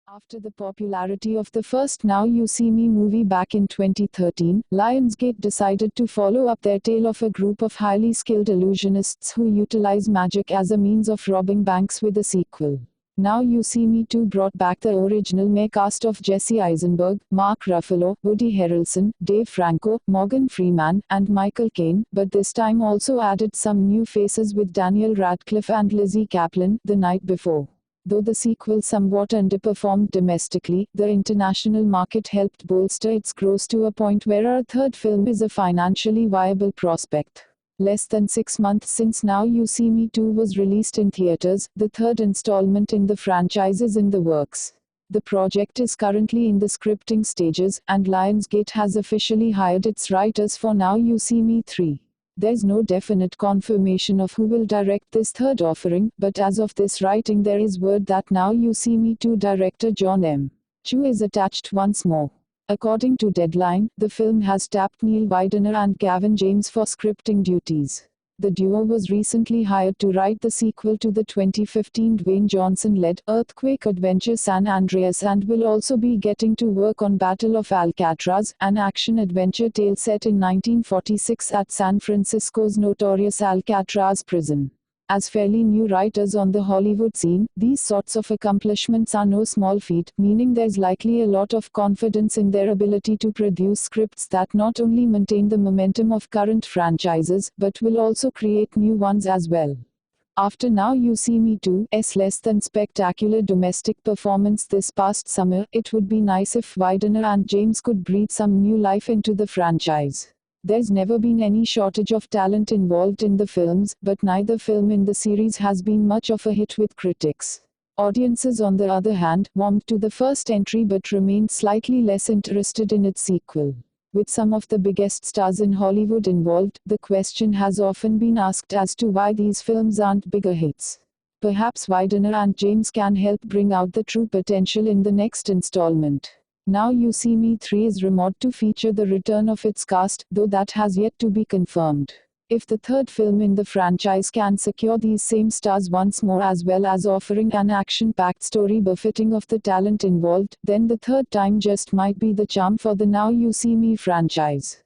After the popularity of the first Now You See Me movie back in 2013, Lionsgate decided to follow up their tale of a group of highly skilled illusionists who utilize magic as a means of robbing banks with a sequel. Now You See Me 2 brought back the original May cast of Jesse Eisenberg, Mark Ruffalo, Woody Harrelson, Dave Franco, Morgan Freeman, and Michael Caine, but this time also added some new faces with Daniel Radcliffe and Lizzie Kaplan, the night before. Though the sequel somewhat underperformed domestically, the international market helped bolster its gross to a point where a third film is a financially viable prospect. Less than 6 months since Now You See Me 2 was released in theaters, the third installment in the franchise is in the works. The project is currently in the scripting stages, and Lionsgate has officially hired its writers for Now You See Me 3. There's no definite confirmation of who will direct this third offering, but as of this writing there is word that Now You See Me 2 director John M. Chu is attached once more. According to Deadline, the film has tapped Neil Widener and Gavin James for scripting duties. The duo was recently hired to write the sequel to the 2015 Dwayne Johnson-led Earthquake Adventure San Andreas and will also be getting to work on Battle of Alcatraz, an action-adventure tale set in 1946 at San Francisco's notorious Alcatraz prison. As fairly new writers on the Hollywood scene, these sorts of accomplishments are no small feat, meaning there's likely a lot of confidence in their ability to produce scripts that not only maintain the momentum of current franchises, but will also create new ones as well. After Now You See Me 2's less than spectacular domestic performance this past summer, it would be nice if Widener and James could breathe some new life into the franchise. There's never been any shortage of talent involved in the films, but neither film in the series has been much of a hit with critics. Audiences, on the other hand, warmed to the first entry but remained slightly less interested in its sequel. With some of the biggest stars in Hollywood involved, the question has often been asked as to why these films aren't bigger hits. Perhaps Widener and James can help bring out the true potential in the next installment. Now You See Me 3 is rumored to feature the return of its cast, though that has yet to be confirmed. If the third film in the franchise can secure these same stars once more as well as offering an action-packed story befitting of the talent involved, then the third time just might be the charm for the Now You See Me franchise.